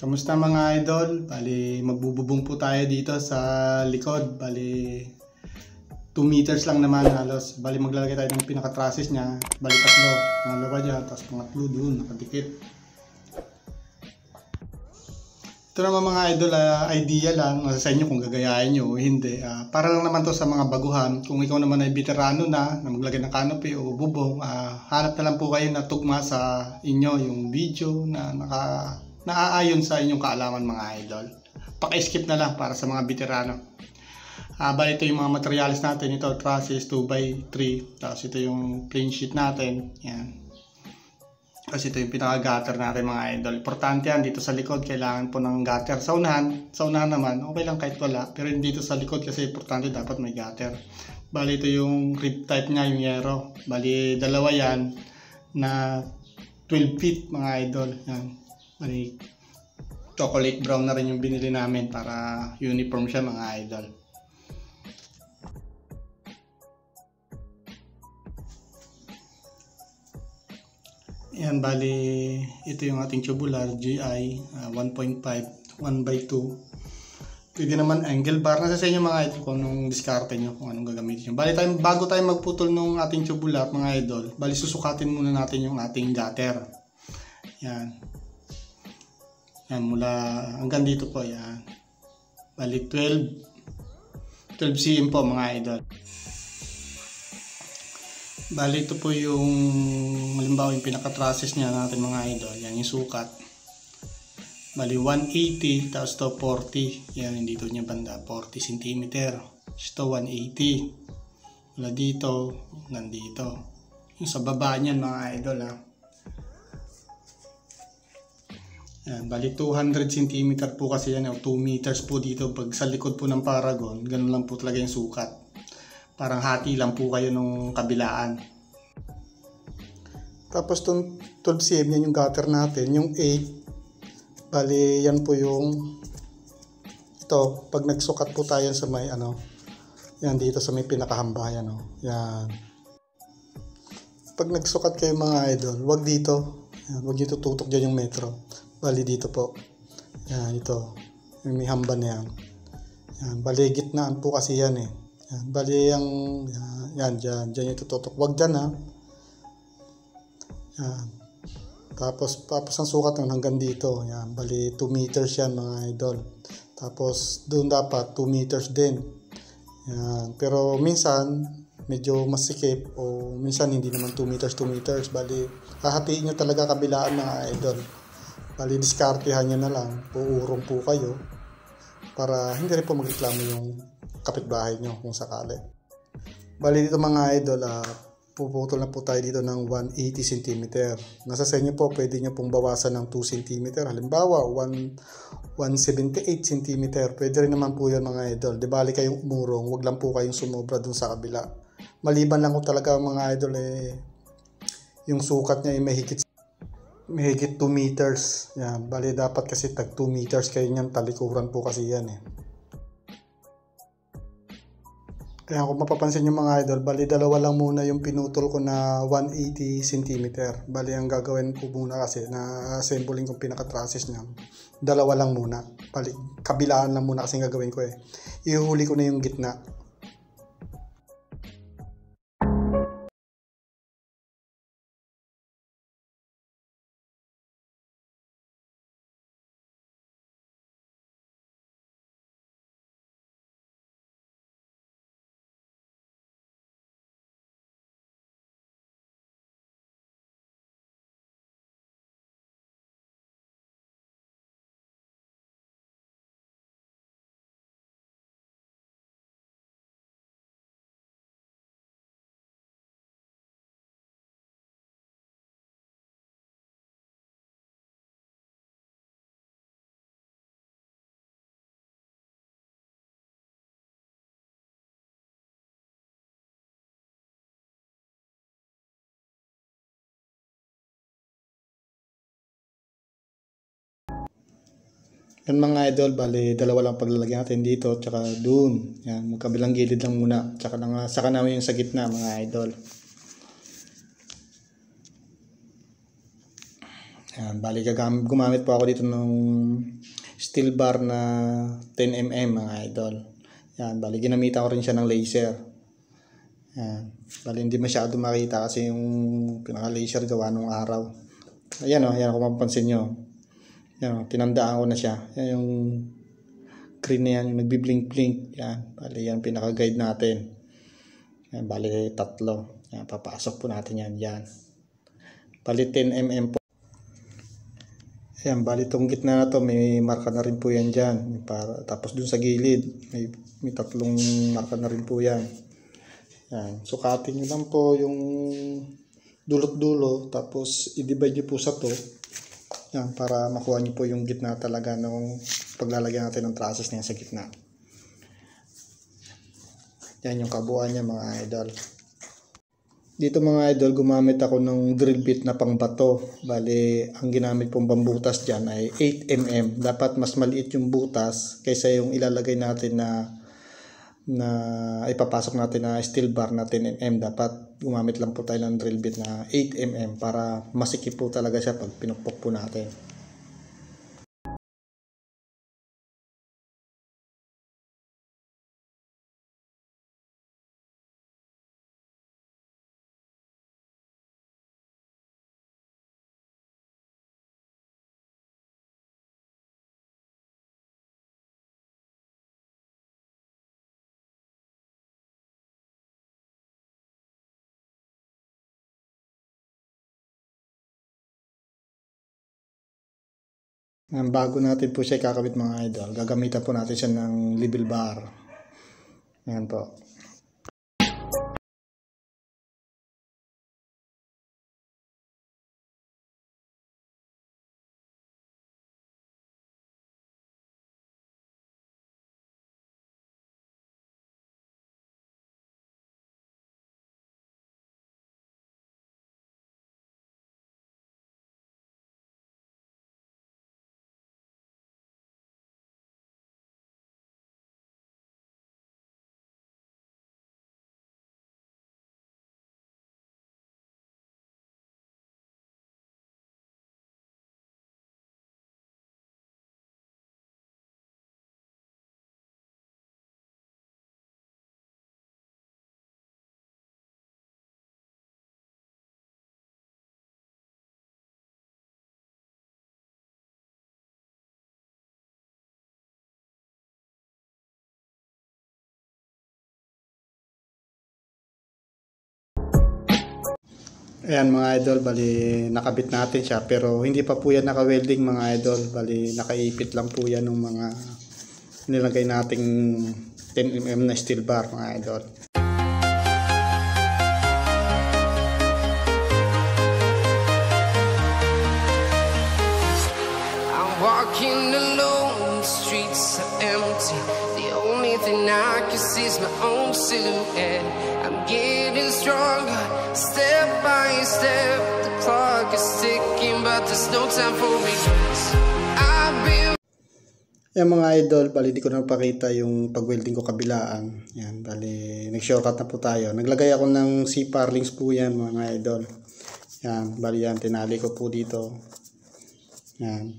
Kamusta mga idol? Bali, magbububong po tayo dito sa likod. Bali, 2 meters lang naman halos. Bali, maglalagay tayo ng pinaka-trusses niya. Bali, tatlo. Pangalawa dyan, tapos pangatlo doon, nakadikit. Ito naman mga idol, idea lang. Nasa sa inyo kung gagayahin nyo o hindi. Para lang naman to sa mga baguhan. Kung ikaw naman ay veterano na maglagay ng canopy o bubong, hanap na lang po kayo na tugma sa inyo yung video na naaayon sa inyong kaalaman mga idol. Paki-skip na lang para sa mga veterano. Bali ito yung mga materials natin. Ito trusses 2x3. Tapos ito yung plain sheet natin. Yan. Kasi ito yung pinaka-gutter natin mga idol. Importante yan dito sa likod. Kailangan po ng gutter. Sa unahan naman okay lang kahit wala. Pero dito sa likod kasi importante dapat may gutter. Bali ito yung rib type nya, yung yero. Bali dalawa yan na 12 feet mga idol. Yan. Bali chocolate brown na rin yung binili namin para uniform siya mga idol. Yan, bali ito yung ating tubular GI 1.5 1x2. Pwede naman angle bar. Nasa sa inyo mga idol kung anong diskarte nyo, kung anong gagamitin nyo. Bali bago tayo magputol ng ating tubular mga idol, bali susukatin muna natin yung ating gutter. Yan. Yan, mula hanggang dito po. Yan. Bali 12 cm po mga idol. Bali ito po yung halimbawa yung pinaka-trusses niya natin mga idol. Yan yung sukat. Bali 180 tapos to 40. Yan yung dito niya banda 40 cm. Ito 180. Mula dito hanggang dito. Yung sa baba niyan mga idol ha. Yan, bali 200 cm po kasi yan o 2 meters po dito pag sa likod po ng Paragon. Ganun lang po talaga yung sukat. Parang hati lang po kayo nung kabilaan. Tapos itong 12 cm yan yung gutter natin. Yung 8, bali yan po yung ito. Pag nagsukat po tayo sa may yan dito sa may pinakahamba yan yan. Pag nagsukat kayo mga idol, wag dito. Yan, wag dito tutok dyan yung metro. Bali dito po. Yan ito. Yung may hamba na yan. Yan, bali gitnaan po kasi yan eh. Yan, bali yung yan dyan yung tututok. Wag dyan ha. Yan. Tapos ang sukat hanggang dito. Yan, bali 2 meters yan mga idol. Tapos doon dapat 2 meters din. Yan. Pero minsan medyo masikip o minsan hindi naman 2 meters. Bali hahatiin nyo talaga kabilaan mga idol. Bali diskartehan nyo na lang. Puurong po kayo para hindi rin po magreklamo yung kapitbahay nyo kung sakali. Bali dito mga idol, puputol na po tayo dito ng 180 cm. Nasa sa inyo po, pwede nyo pong bawasan ng 2 cm. Halimbawa, 178 cm. Pwede rin naman po yan mga idol. Di bali kayong umurong, wag lang po kayong sumobra dun sa kabila. Maliban lang ko talaga mga idol, yung sukat niya ay mahigit 2 meters. Yan, bali dapat kasi tag 2 meters kayo niyan, talikuran po kasi yan eh. Kaya kung mapapansin nyo mga idol, bali dalawa lang muna yung pinutol ko na 180 cm. Bali ang gagawin ko muna kasi na assembling kong pinaka-trusses niya. Dalawa lang muna. Bali kabilaan lang muna kasi gagawin ko eh. Ihuli ko na yung gitna. Yan mga idol, bali dalawa lang paglalagyan natin dito tsaka doon. Yan, magkabilang gilid lang muna. Saka namin yung sa gitna mga idol. Yan, bali gumamit po ako dito ng steel bar na 10mm mga idol. Yan, bali ginamitan ko rin siya ng laser. Yan, bali hindi masyado makita kasi yung pinaka-laser gawa nung araw. Ayan o, yan kung mapapansin nyo. Yan, tinandaan ko na siya. Yan yung green na yan, yung nagbi-blink-blink. Yan, bali yan pinaka-guide natin. Yan, bali 3. Yan, papasok po natin yan. Yan. Bali 10mm po. Ayan, bali itong gitna na to, may marka na rin po yan dyan. Tapos dun sa gilid, may 3 marka na rin po yan. Ayan, sukatin nyo lang po yung dulot-dulo, tapos i-divide nyo po sa to. Ayan, para makuha nyo po yung gitna talaga nung paglalagyan natin ng trusses na yan sa gitna. Yan yung kabuuan niya mga idol. Dito mga idol, gumamit ako ng drill bit na pangbato. Bali, ang ginamit pong pambutas dyan ay 8mm. Dapat mas maliit yung butas kaysa yung ilalagay natin na ipapasok natin na steel bar na 10mm. Dapat gumamit lang po tayo ng drill bit na 8mm para masikip po talaga siya pag pinukpok po natin. Bago natin po siya kakabit mga idol, gagamitan po natin siya ng level bar. Ayan po. Ayan mga idol, bali nakabit natin siya pero hindi pa po yan naka-welding mga idol. Bali nakaipit lang po yan ng mga nilagay nating 10mm na steel bar mga idol. I'm walking alone, the streets are empty. The only thing I can see is my own silhouette. I'm getting stronger, step by step. The clock is ticking, but there's no time for regrets. I've been... Yan mga idol, bali di ko na napakita yung pag-welding ko kabilaan. Yan, bali nag-shortcut na po tayo. Naglagay ako ng C-par links po yan mga idol. Yan, bali yan, tinali ko po dito. Yan.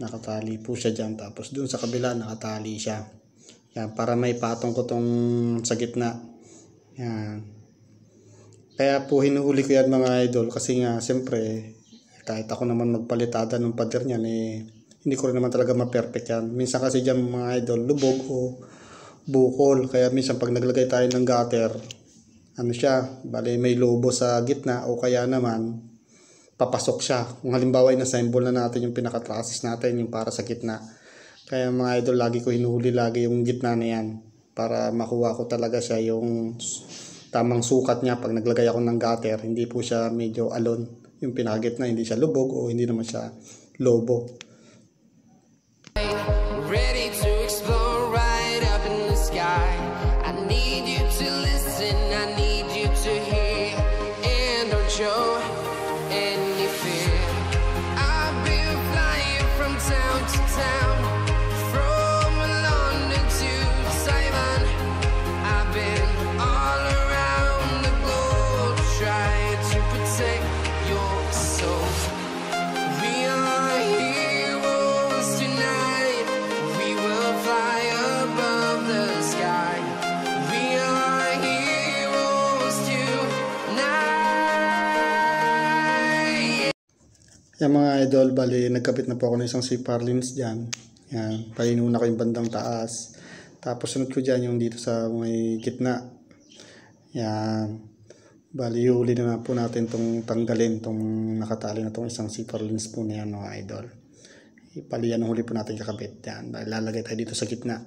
Nakatali po siya dyan. Tapos dun sa kabila nakatali siya. Yan, para may patong ko tong sa gitna. Yan. Kaya po hinuhuli ko yan mga idol. Kasi nga, siyempre, kahit ako naman magpalitada ng pader niyan, hindi ko rin naman talaga ma-perfect yan. Minsan kasi dyan mga idol, lubog o bukol. Kaya minsan pag naglagay tayo ng gutter, ano siya, bali may lobo sa gitna o kaya naman, papasok siya. Kung halimbawa in-assemble na natin yung pinaka-trusses natin, yung para sa gitna. Kaya mga idol, lagi ko hinuhuli lagi yung gitna na yan para makuha ko talaga siya yung tamang sukat niya pag naglagay ako ng gutter. Hindi po siya medyo alon yung pinaka-gitna, hindi siya lubog o hindi naman siya lobo. ready to explore right up in the sky. I need you to listen, I need you to hear, and don't show any fear. I've been flying from town to town, from London to Taiwan. I've been all around the globe trying to protect your Yan mga idol, bali nagkabit na po ako ng isang CPAP lens dyan. Yan, painuna ko yung bandang taas. Tapos sunod ko dyan yung dito sa may gitna. Yan. Bali huli na po natin itong tanggalin, itong nakatali na itong isang CPAP lens po na yan mga idol. Ipali yan ang huli po natin kakabit. Yan, bali lalagay tayo dito sa gitna.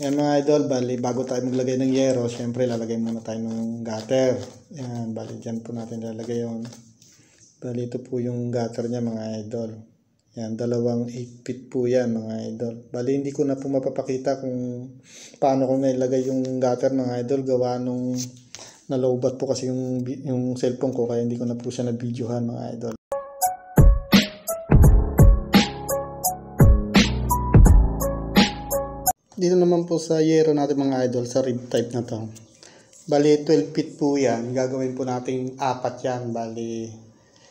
Yan mga idol, bali bago tayo maglagay ng yero, syempre lalagay muna tayo ng gutter. Yan, bali dyan po natin lalagay yun. Bali ito po yung gutter niya mga idol. Yan, dalawang 8 feet po yan mga idol. Bali hindi ko na po mapapakita kung paano ko nailagay yung gutter mga idol. Gawa nung nalobat po kasi yung cellphone ko, kaya hindi ko na po siya na-videohan mga idol. Dito naman po sa yero natin mga idol, sa rib type na to. Bali 12 feet po yan. Gagawin po natin apat yan. Bali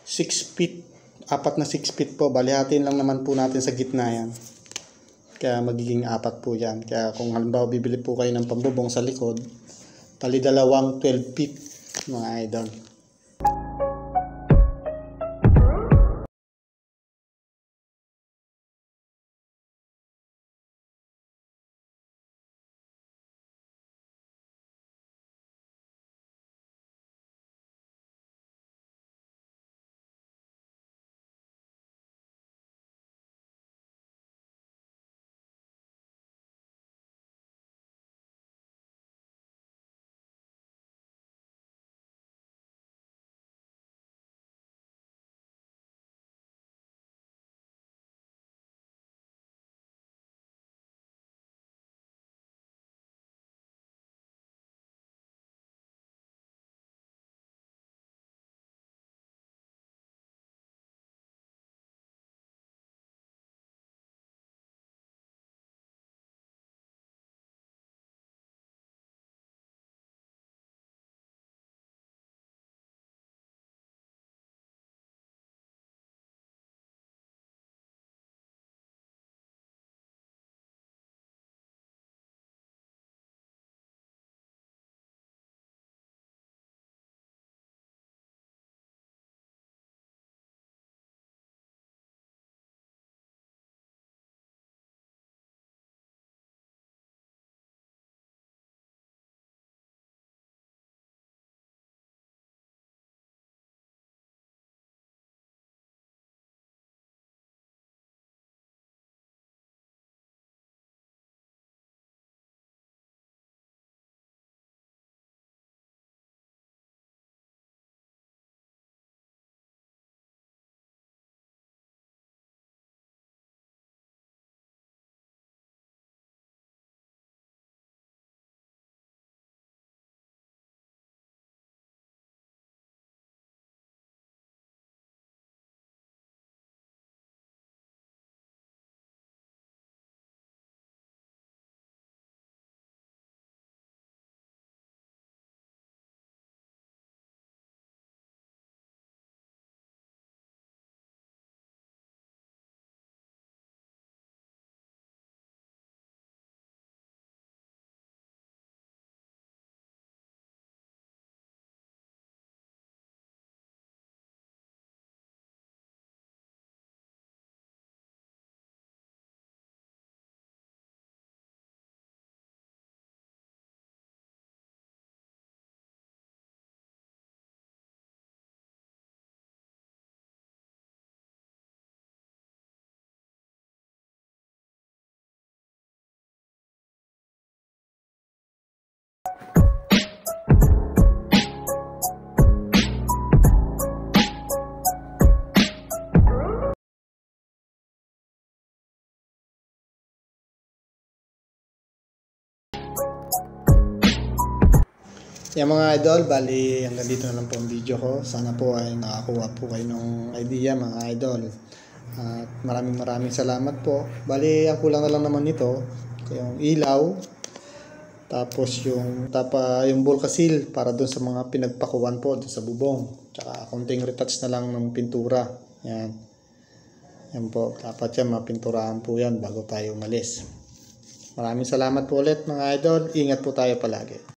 6 feet. Apat na 6 feet po. Bali hatiin lang naman po natin sa gitna yan. Kaya magiging apat po yan. Kaya kung halimbawa bibili po kayo ng pambubong sa likod, bali dalawang 12 feet mga idol. Yan mga idol, bali hanggang dito na lang po ang video ko. Sana po ay nakakuha po kayo ng idea mga idol. At maraming salamat po. Bali ang kulang na lang naman nito, yung ilaw, tapos yung Volcasil para doon sa mga pinagpakuan po doon sa bubong. Tsaka konting retouch na lang ng pintura. Yan. Yan po, dapat yan mapinturahan po yan bago tayo umalis. Maraming salamat po ulit mga idol. Ingat po tayo palagi.